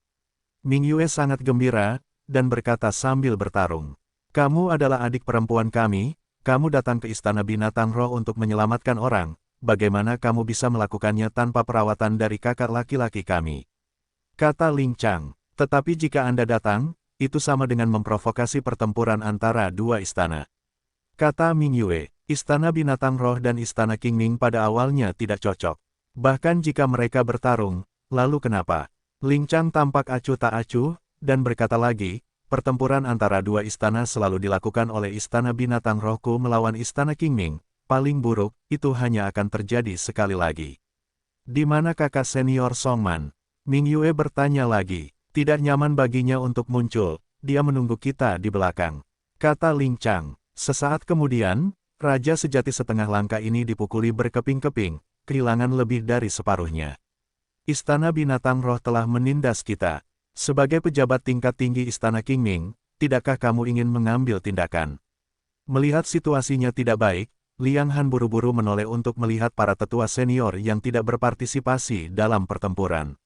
Speaker 1: Ming Yue sangat gembira, dan berkata sambil bertarung. Kamu adalah adik perempuan kami, kamu datang ke Istana Binatang Roh untuk menyelamatkan orang, bagaimana kamu bisa melakukannya tanpa perawatan dari kakak laki-laki kami? Kata Ling Chang, tetapi jika Anda datang, itu sama dengan memprovokasi pertempuran antara dua istana. Kata Ming Yue, Istana Binatang Roh dan Istana Qingming pada awalnya tidak cocok. Bahkan jika mereka bertarung, lalu kenapa? Ling Chang tampak acuh tak acuh, dan berkata lagi, pertempuran antara dua istana selalu dilakukan oleh Istana Binatang Rohku melawan Istana Qingming. Paling buruk, itu hanya akan terjadi sekali lagi. Di mana kakak senior Songman? Ming Yue bertanya lagi. Tidak nyaman baginya untuk muncul, dia menunggu kita di belakang. Kata Ling Chang. Sesaat kemudian, Raja Sejati setengah langkah ini dipukuli berkeping-keping, kehilangan lebih dari separuhnya. Istana Binatang Roh telah menindas kita. Sebagai pejabat tingkat tinggi Istana Qingming, tidakkah kamu ingin mengambil tindakan? Melihat situasinya tidak baik, Liang Han buru-buru menoleh untuk melihat para tetua senior yang tidak berpartisipasi dalam pertempuran.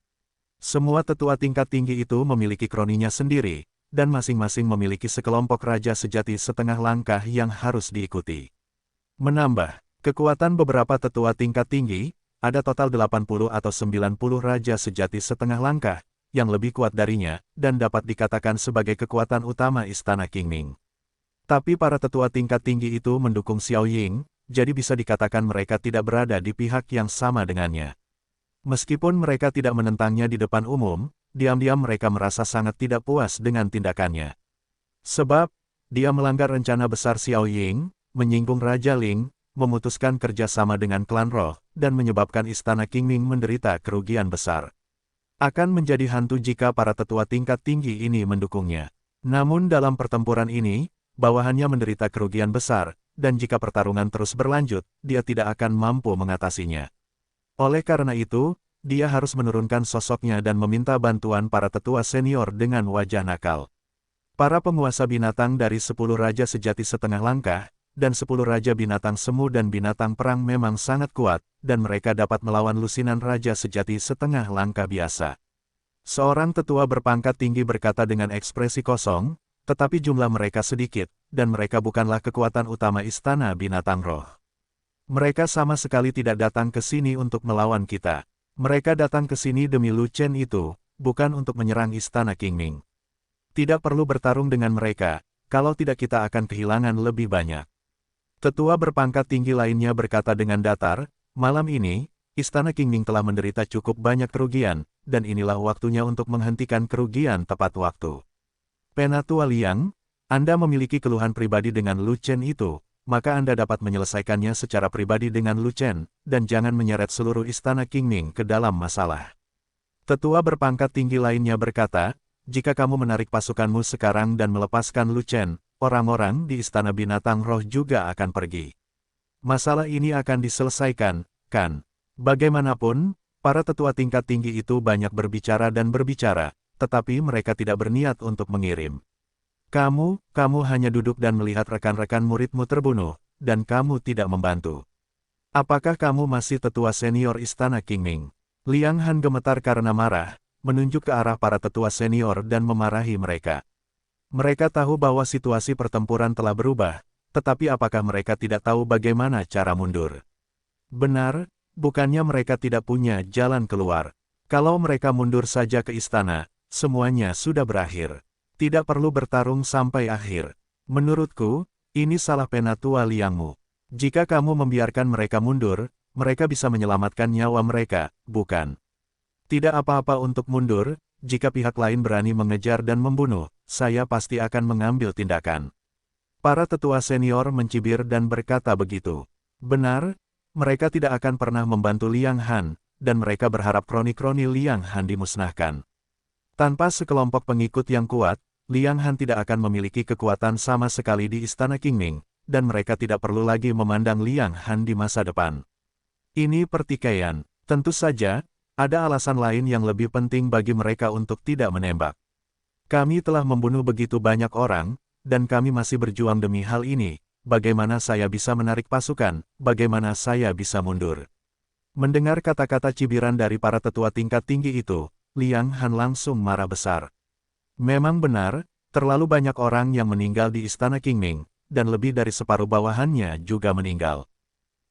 Speaker 1: Semua tetua tingkat tinggi itu memiliki kroninya sendiri, dan masing-masing memiliki sekelompok raja sejati setengah langkah yang harus diikuti. Menambah, kekuatan beberapa tetua tingkat tinggi, ada total 80 atau 90 raja sejati setengah langkah, yang lebih kuat darinya, dan dapat dikatakan sebagai kekuatan utama Istana Qingming. Tapi para tetua tingkat tinggi itu mendukung Xiao Ying, jadi bisa dikatakan mereka tidak berada di pihak yang sama dengannya. Meskipun mereka tidak menentangnya di depan umum, diam-diam mereka merasa sangat tidak puas dengan tindakannya. Sebab, dia melanggar rencana besar Xiao Ying, menyinggung Raja Ling, memutuskan kerjasama dengan klan roh, dan menyebabkan Istana Qingming menderita kerugian besar. Akan menjadi hantu jika para tetua tingkat tinggi ini mendukungnya. Namun dalam pertempuran ini, bawahannya menderita kerugian besar, dan jika pertarungan terus berlanjut, dia tidak akan mampu mengatasinya. Oleh karena itu, dia harus menurunkan sosoknya dan meminta bantuan para tetua senior dengan wajah nakal. Para penguasa binatang dari 10 raja sejati setengah langkah, dan 10 raja binatang semu dan binatang perang memang sangat kuat, dan mereka dapat melawan lusinan raja sejati setengah langkah biasa. Seorang tetua berpangkat tinggi berkata dengan ekspresi kosong, tetapi jumlah mereka sedikit, dan mereka bukanlah kekuatan utama Istana Binatang Roh. Mereka sama sekali tidak datang ke sini untuk melawan kita. Mereka datang ke sini demi Lu Chen itu, bukan untuk menyerang Istana Qingming. Tidak perlu bertarung dengan mereka, kalau tidak kita akan kehilangan lebih banyak. Tetua berpangkat tinggi lainnya berkata dengan datar, malam ini, Istana Qingming telah menderita cukup banyak kerugian, dan inilah waktunya untuk menghentikan kerugian tepat waktu. Penatua Liang, Anda memiliki keluhan pribadi dengan Lu Chen itu, maka Anda dapat menyelesaikannya secara pribadi dengan Lu Chen, dan jangan menyeret seluruh Istana Qingming ke dalam masalah. Tetua berpangkat tinggi lainnya berkata, jika kamu menarik pasukanmu sekarang dan melepaskan Lu Chen, orang-orang di Istana Binatang Roh juga akan pergi. Masalah ini akan diselesaikan, kan? Bagaimanapun, para tetua tingkat tinggi itu banyak berbicara dan berbicara, tetapi mereka tidak berniat untuk mengirim. Kamu hanya duduk dan melihat rekan-rekan muridmu terbunuh, dan kamu tidak membantu. Apakah kamu masih tetua senior Istana Qingming? Liang Han gemetar karena marah, menunjuk ke arah para tetua senior dan memarahi mereka. Mereka tahu bahwa situasi pertempuran telah berubah, tetapi apakah mereka tidak tahu bagaimana cara mundur? Benar, bukannya mereka tidak punya jalan keluar. Kalau mereka mundur saja ke istana, semuanya sudah berakhir. Tidak perlu bertarung sampai akhir. Menurutku, ini salah penatua Liangmu. Jika kamu membiarkan mereka mundur, mereka bisa menyelamatkan nyawa mereka, bukan? Tidak apa-apa untuk mundur, jika pihak lain berani mengejar dan membunuh, saya pasti akan mengambil tindakan. Para tetua senior mencibir dan berkata begitu. Benar, mereka tidak akan pernah membantu Liang Han, dan mereka berharap kroni-kroni Liang Han dimusnahkan. Tanpa sekelompok pengikut yang kuat, Liang Han tidak akan memiliki kekuatan sama sekali di Istana Qingming, dan mereka tidak perlu lagi memandang Liang Han di masa depan. Ini pertikaian. Tentu saja, ada alasan lain yang lebih penting bagi mereka untuk tidak menembak. Kami telah membunuh begitu banyak orang, dan kami masih berjuang demi hal ini, bagaimana saya bisa menarik pasukan, bagaimana saya bisa mundur. Mendengar kata-kata cibiran dari para tetua tingkat tinggi itu, Liang Han langsung marah besar. Memang benar, terlalu banyak orang yang meninggal di istana Qingming, dan lebih dari separuh bawahannya juga meninggal.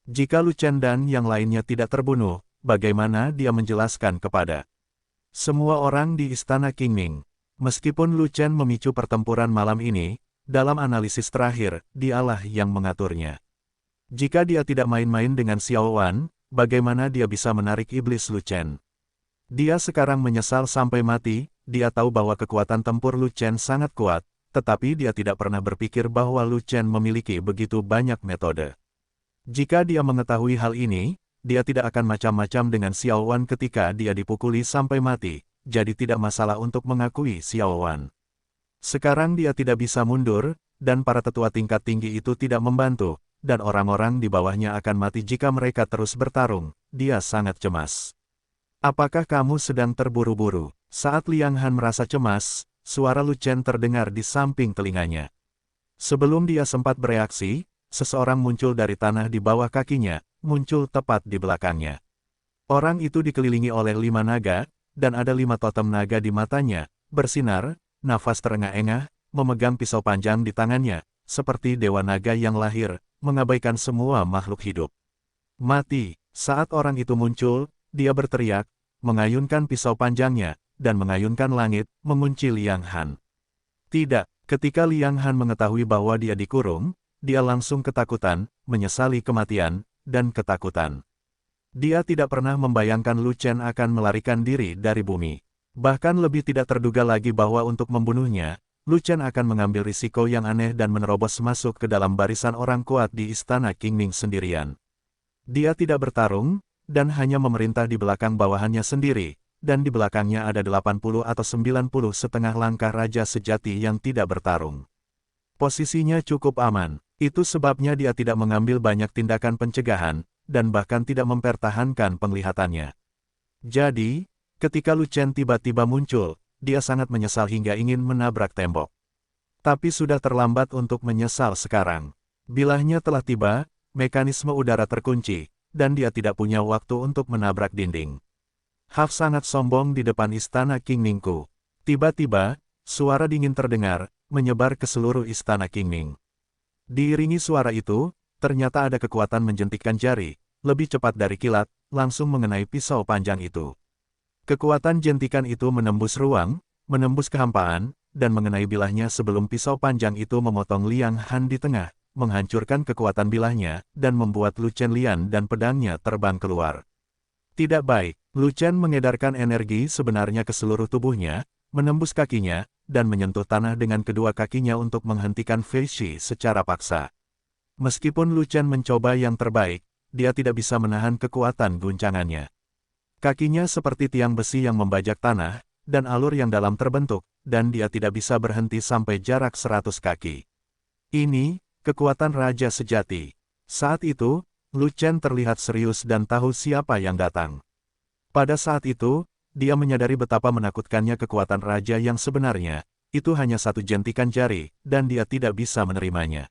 Speaker 1: Jika Lu Chen dan yang lainnya tidak terbunuh, bagaimana dia menjelaskan kepada semua orang di istana Qingming? Meskipun Lu Chen memicu pertempuran malam ini, dalam analisis terakhir, dialah yang mengaturnya. Jika dia tidak main-main dengan Xiao Wan, bagaimana dia bisa menarik iblis Lu Chen? Dia sekarang menyesal sampai mati, dia tahu bahwa kekuatan tempur Lu Chen sangat kuat, tetapi dia tidak pernah berpikir bahwa Lu Chen memiliki begitu banyak metode. Jika dia mengetahui hal ini, dia tidak akan macam-macam dengan Xiao Wan ketika dia dipukuli sampai mati, jadi tidak masalah untuk mengakui Xiao Wan. Sekarang dia tidak bisa mundur, dan para tetua tingkat tinggi itu tidak membantu, dan orang-orang di bawahnya akan mati jika mereka terus bertarung. Dia sangat cemas. Apakah kamu sedang terburu-buru? Saat Liang Han merasa cemas, suara Lu Chen terdengar di samping telinganya. Sebelum dia sempat bereaksi, seseorang muncul dari tanah di bawah kakinya, muncul tepat di belakangnya. Orang itu dikelilingi oleh 5 naga, dan ada 5 totem naga di matanya, bersinar, nafas terengah-engah, memegang pisau panjang di tangannya, seperti dewa naga yang lahir, mengabaikan semua makhluk hidup. Mati. Saat orang itu muncul, dia berteriak, mengayunkan pisau panjangnya, dan mengayunkan langit, mengunci Liang Han. Tidak, ketika Liang Han mengetahui bahwa dia dikurung, dia langsung ketakutan, menyesali kematian, dan ketakutan. Dia tidak pernah membayangkan Lu Chen akan melarikan diri dari bumi. Bahkan lebih tidak terduga lagi bahwa untuk membunuhnya, Lu Chen akan mengambil risiko yang aneh dan menerobos masuk ke dalam barisan orang kuat di istana Qingming sendirian. Dia tidak bertarung, dan hanya memerintah di belakang bawahannya sendiri, dan di belakangnya ada 80 atau 90 setengah langkah raja sejati yang tidak bertarung. Posisinya cukup aman, itu sebabnya dia tidak mengambil banyak tindakan pencegahan, dan bahkan tidak mempertahankan penglihatannya. Jadi, ketika Lu Chen tiba-tiba muncul, dia sangat menyesal hingga ingin menabrak tembok. Tapi sudah terlambat untuk menyesal sekarang. Bilahnya telah tiba, mekanisme udara terkunci, dan dia tidak punya waktu untuk menabrak dinding. Haf sangat sombong di depan istana Qingmingku. Tiba-tiba, suara dingin terdengar, menyebar ke seluruh istana Qingming. Diiringi suara itu, ternyata ada kekuatan menjentikkan jari, lebih cepat dari kilat, langsung mengenai pisau panjang itu. Kekuatan jentikan itu menembus ruang, menembus kehampaan, dan mengenai bilahnya sebelum pisau panjang itu memotong Liang Han di tengah, menghancurkan kekuatan bilahnya, dan membuat Lu Chen lian dan pedangnya terbang keluar. Tidak baik, Lu Chen mengedarkan energi sebenarnya ke seluruh tubuhnya, menembus kakinya, dan menyentuh tanah dengan kedua kakinya untuk menghentikan Fei Shi secara paksa. Meskipun Lu Chen mencoba yang terbaik, dia tidak bisa menahan kekuatan guncangannya. Kakinya seperti tiang besi yang membajak tanah, dan alur yang dalam terbentuk, dan dia tidak bisa berhenti sampai jarak 100 kaki. Ini, kekuatan raja sejati. Saat itu, Lu Chen terlihat serius dan tahu siapa yang datang. Pada saat itu, dia menyadari betapa menakutkannya kekuatan raja yang sebenarnya, itu hanya satu jentikan jari, dan dia tidak bisa menerimanya.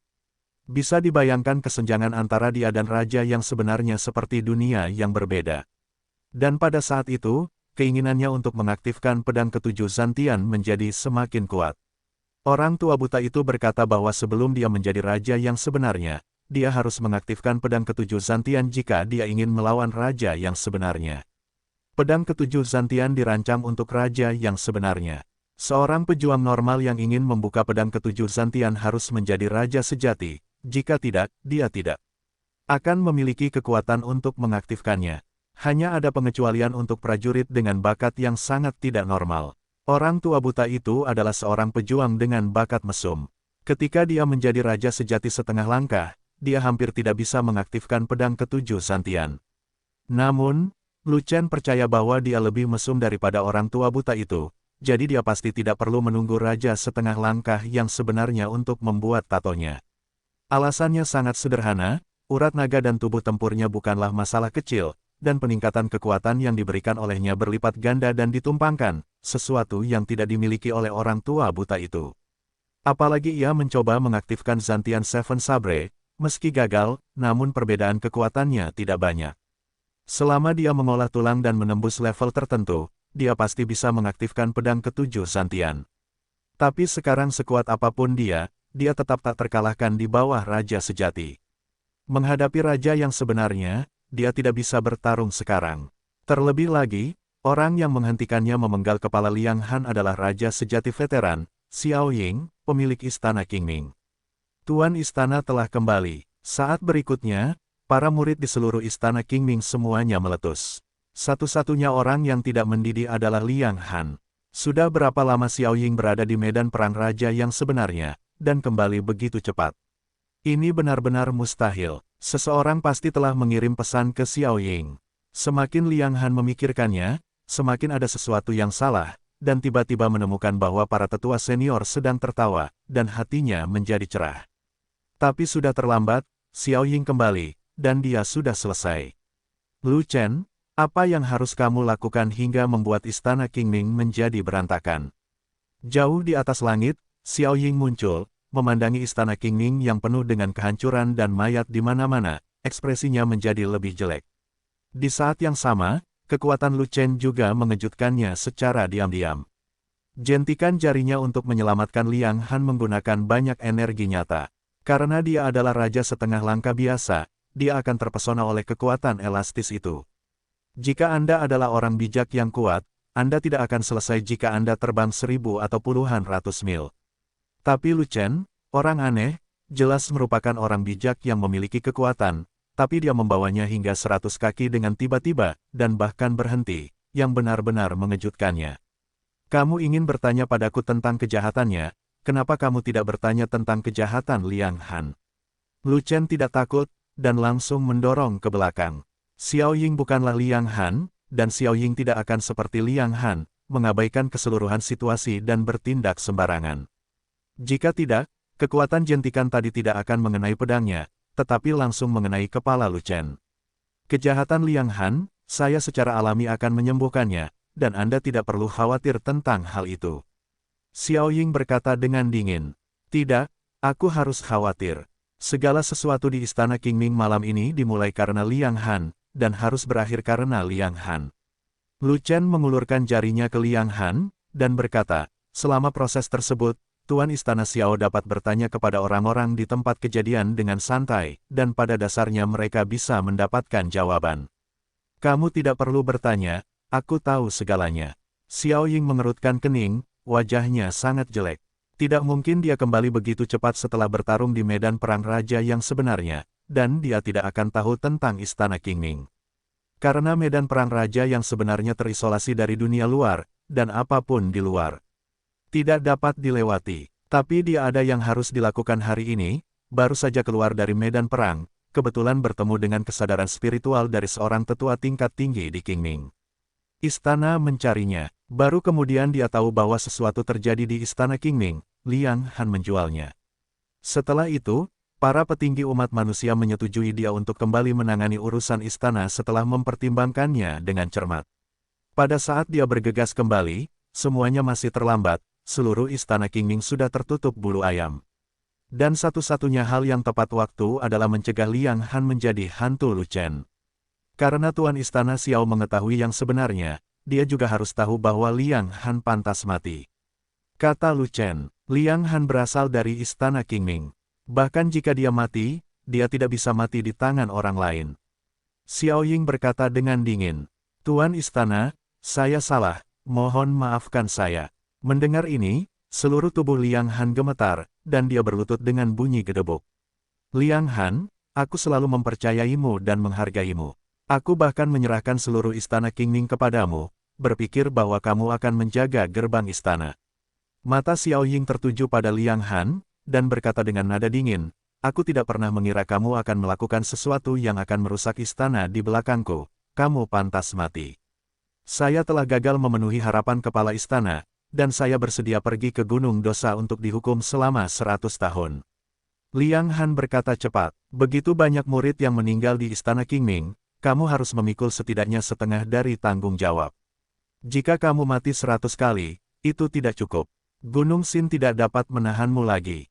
Speaker 1: Bisa dibayangkan kesenjangan antara dia dan raja yang sebenarnya seperti dunia yang berbeda. Dan pada saat itu, keinginannya untuk mengaktifkan pedang ketujuh Zantian menjadi semakin kuat. Orang tua buta itu berkata bahwa sebelum dia menjadi raja yang sebenarnya, dia harus mengaktifkan pedang ketujuh Zantian jika dia ingin melawan raja yang sebenarnya. Pedang ketujuh Zantian dirancang untuk raja yang sebenarnya. Seorang pejuang normal yang ingin membuka pedang ketujuh Zantian harus menjadi raja sejati, jika tidak, dia tidak akan memiliki kekuatan untuk mengaktifkannya. Hanya ada pengecualian untuk prajurit dengan bakat yang sangat tidak normal. Orang tua buta itu adalah seorang pejuang dengan bakat mesum. Ketika dia menjadi raja sejati setengah langkah, dia hampir tidak bisa mengaktifkan pedang ketujuh Zantian. Namun, Lu Chen percaya bahwa dia lebih mesum daripada orang tua buta itu, jadi dia pasti tidak perlu menunggu raja setengah langkah yang sebenarnya untuk membuat tatonya. Alasannya sangat sederhana, urat naga dan tubuh tempurnya bukanlah masalah kecil, dan peningkatan kekuatan yang diberikan olehnya berlipat ganda dan ditumpangkan, sesuatu yang tidak dimiliki oleh orang tua buta itu. Apalagi ia mencoba mengaktifkan Zantian Seven Sabre, meski gagal, namun perbedaan kekuatannya tidak banyak. Selama dia mengolah tulang dan menembus level tertentu, dia pasti bisa mengaktifkan pedang ketujuh Zantian. Tapi sekarang sekuat apapun dia tetap tak terkalahkan di bawah Raja Sejati. Menghadapi Raja yang sebenarnya, dia tidak bisa bertarung sekarang. Terlebih lagi, orang yang menghentikannya memenggal kepala Liang Han adalah Raja Sejati veteran, Xiao Ying, pemilik Istana Qingming. Tuan Istana telah kembali. Saat berikutnya, para murid di seluruh Istana Qingming semuanya meletus. Satu-satunya orang yang tidak mendidih adalah Liang Han. Sudah berapa lama Xiao Ying berada di medan perang raja yang sebenarnya, dan kembali begitu cepat. Ini benar-benar mustahil. Seseorang pasti telah mengirim pesan ke Xiao Ying. Semakin Liang Han memikirkannya, semakin ada sesuatu yang salah, dan tiba-tiba menemukan bahwa para tetua senior sedang tertawa, dan hatinya menjadi cerah. Tapi sudah terlambat, Xiao Ying kembali, dan dia sudah selesai. Lu Chen, apa yang harus kamu lakukan hingga membuat Istana Qingming menjadi berantakan? Jauh di atas langit, Xiao Ying muncul, memandangi Istana Qingming yang penuh dengan kehancuran dan mayat di mana-mana, ekspresinya menjadi lebih jelek. Di saat yang sama, kekuatan Lu Chen juga mengejutkannya secara diam-diam. Jentikan jarinya untuk menyelamatkan Liang Han menggunakan banyak energi nyata. Karena dia adalah raja setengah langkah biasa, dia akan terpesona oleh kekuatan elastis itu. Jika Anda adalah orang bijak yang kuat, Anda tidak akan selesai jika Anda terbang 1000 atau puluhan ratus mil. Tapi Lu Chen, orang aneh, jelas merupakan orang bijak yang memiliki kekuatan, tapi dia membawanya hingga 100 kaki dengan tiba-tiba, dan bahkan berhenti, yang benar-benar mengejutkannya. Kamu ingin bertanya padaku tentang kejahatannya, kenapa kamu tidak bertanya tentang kejahatan Liang Han? Lu Chen tidak takut, dan langsung mendorong ke belakang. Xiao Ying bukanlah Liang Han, dan Xiao Ying tidak akan seperti Liang Han, mengabaikan keseluruhan situasi dan bertindak sembarangan. Jika tidak, kekuatan jentikan tadi tidak akan mengenai pedangnya, tetapi langsung mengenai kepala Lu Chen. Kejahatan Liang Han, saya secara alami akan menyembuhkannya, dan Anda tidak perlu khawatir tentang hal itu. Xiao Ying berkata dengan dingin. Tidak, aku harus khawatir. Segala sesuatu di Istana Qingming malam ini dimulai karena Liang Han, dan harus berakhir karena Liang Han. Lu Chen mengulurkan jarinya ke Liang Han, dan berkata, selama proses tersebut, Tuan Istana Xiao dapat bertanya kepada orang-orang di tempat kejadian dengan santai, dan pada dasarnya mereka bisa mendapatkan jawaban. Kamu tidak perlu bertanya, aku tahu segalanya. Xiao Ying mengerutkan kening, wajahnya sangat jelek. Tidak mungkin dia kembali begitu cepat setelah bertarung di medan perang raja yang sebenarnya, dan dia tidak akan tahu tentang Istana Qingming. Karena medan perang raja yang sebenarnya terisolasi dari dunia luar, dan apapun di luar tidak dapat dilewati. Tapi dia ada yang harus dilakukan hari ini, baru saja keluar dari medan perang, kebetulan bertemu dengan kesadaran spiritual dari seorang tetua tingkat tinggi di Qingming. Istana mencarinya, baru kemudian dia tahu bahwa sesuatu terjadi di Istana Qingming, Liang Han menjualnya. Setelah itu, para petinggi umat manusia menyetujui dia untuk kembali menangani urusan istana setelah mempertimbangkannya dengan cermat. Pada saat dia bergegas kembali, semuanya masih terlambat. Seluruh Istana Qingming sudah tertutup bulu ayam. Dan satu-satunya hal yang tepat waktu adalah mencegah Liang Han menjadi hantu Lu Chen. Karena Tuan Istana Xiao mengetahui yang sebenarnya, dia juga harus tahu bahwa Liang Han pantas mati. Kata Lu Chen, Liang Han berasal dari Istana Qingming. Bahkan jika dia mati, dia tidak bisa mati di tangan orang lain. Xiao Ying berkata dengan dingin, Tuan Istana, saya salah, mohon maafkan saya. Mendengar ini, seluruh tubuh Liang Han gemetar, dan dia berlutut dengan bunyi gedebuk. Liang Han, aku selalu mempercayaimu dan menghargaimu. Aku bahkan menyerahkan seluruh Istana Qingming kepadamu, berpikir bahwa kamu akan menjaga gerbang istana. Mata Xiao Ying tertuju pada Liang Han, dan berkata dengan nada dingin, aku tidak pernah mengira kamu akan melakukan sesuatu yang akan merusak istana di belakangku, kamu pantas mati. Saya telah gagal memenuhi harapan kepala istana, dan saya bersedia pergi ke Gunung Dosa untuk dihukum selama 100 tahun. Liang Han berkata cepat, begitu banyak murid yang meninggal di Istana Qingming, kamu harus memikul setidaknya setengah dari tanggung jawab. Jika kamu mati 100 kali, itu tidak cukup. Gunung Sin tidak dapat menahanmu lagi.